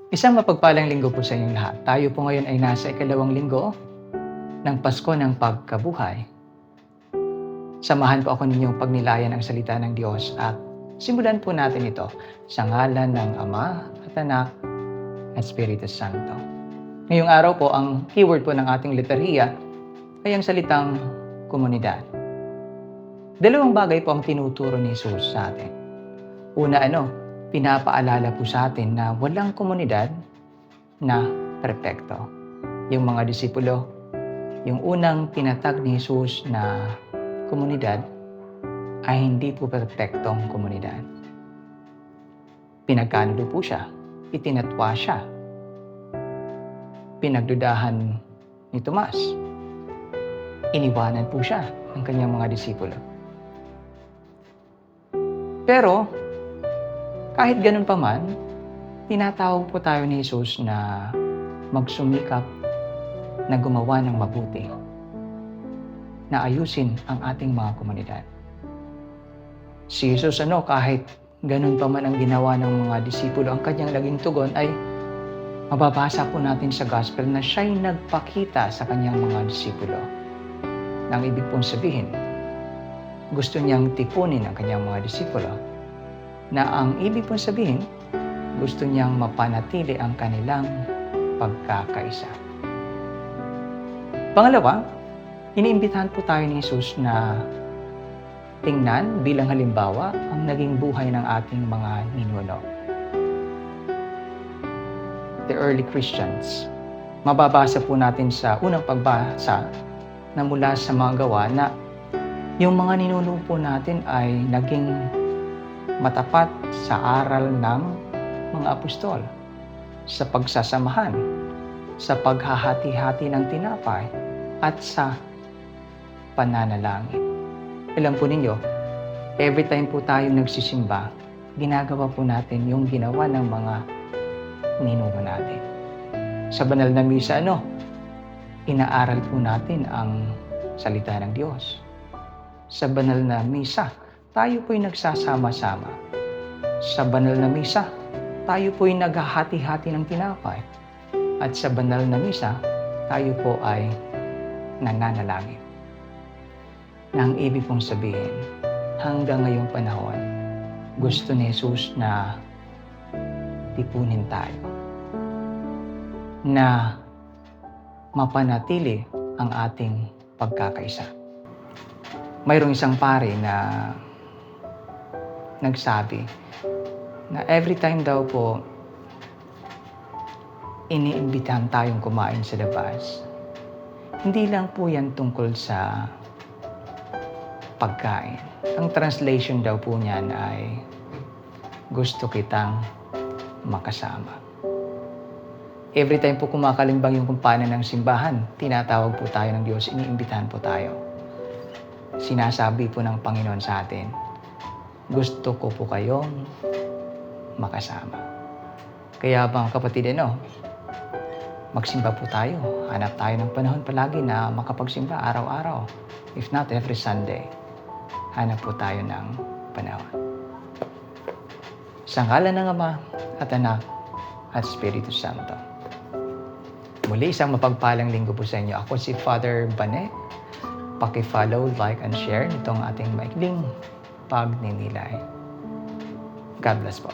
Isang mapagpalang linggo po sa inyong lahat. Tayo po ngayon ay nasa ikalawang linggo ng Pasko ng Pagkabuhay. Samahan po ako ninyong pagnilayan ang salita ng Diyos at simulan po natin ito sa ngalan ng Ama at Anak at Espiritu Santo. Ngayong araw po, ang keyword po ng ating liturhiya ay ang salitang komunidad. Dalawang bagay po ang tinuturo ni Jesus sa atin. Una, pinapaalala po sa atin na walang komunidad na perpekto. Yung mga disipulo, yung unang tinatag ni Jesus na komunidad ay hindi po perpektong komunidad. Pinagkanulo po siya, itinatwa siya, pinagdudahan ni Tomas, iniwanan po siya ng kanyang mga disipulo. Pero kahit ganun pa man, tinatawag po tayo ni Jesus na magsumikap na gumawa ng mabuti, na ayusin ang ating mga komunidad. Si Jesus kahit ganun pa man ang ginawa ng mga disipulo, ang kanyang naging tugon ay mababasa po natin sa gospel na siya'y nagpakita sa kanyang mga disipulo. Nang ibig pong sabihin, gusto niyang tipunin ang kanyang mga disipulo, na ang ibig pong sabihin, gusto niyang mapanatili ang kanilang pagkakaisa. Pangalawa, iniimbitahan po tayo ni Jesus na tingnan bilang halimbawa ang naging buhay ng ating mga ninuno. The early Christians. Mababasa po natin sa unang pagbasa na mula sa mga gawa na yung mga ninuno po natin ay naging matapat sa aral ng mga apostol, sa pagsasamahan, sa paghahati-hati ng tinapay, at sa pananalangin. Alam po ninyo, every time po tayo nagsisimba, ginagawa po natin yung ginawa ng mga ninuno natin. Sa banal na misa, inaaral po natin ang salita ng Diyos. Sa banal na misa, tayo po'y nagsasama-sama. Sa banal na misa, tayo po'y naghahati-hati ng tinapay. At sa banal na misa, tayo po ay nananalangin. Nang ibig pong sabihin, hanggang ngayong panahon, gusto ni Jesus na tipunin tayo, na mapanatili ang ating pagkakaisa. Mayroong isang pare na nagsabi na every time daw po iniimbitahan tayong kumain sa labas, hindi lang po yan tungkol sa pagkain. Ang translation daw po niyan ay gusto kitang makasama. Every time po kumakalimbang yung kumpana ng simbahan, tinatawag po tayo ng Diyos, iniimbitahan po tayo. Sinasabi po ng Panginoon sa atin, gusto ko po kayong makasama. Kaya mga kapatid, magsimba po tayo. Hanap tayo ng panahon palagi na makapagsimba araw-araw. If not, every Sunday. Hanap po tayo ng panahon. Sa ngalan ng Ama at Anak at Espiritu Santo. Muli, isang mapagpalang linggo po sa inyo. Ako si Father Bane. Paki-follow, like, and share nitong ating maikling pagninilay. God bless po.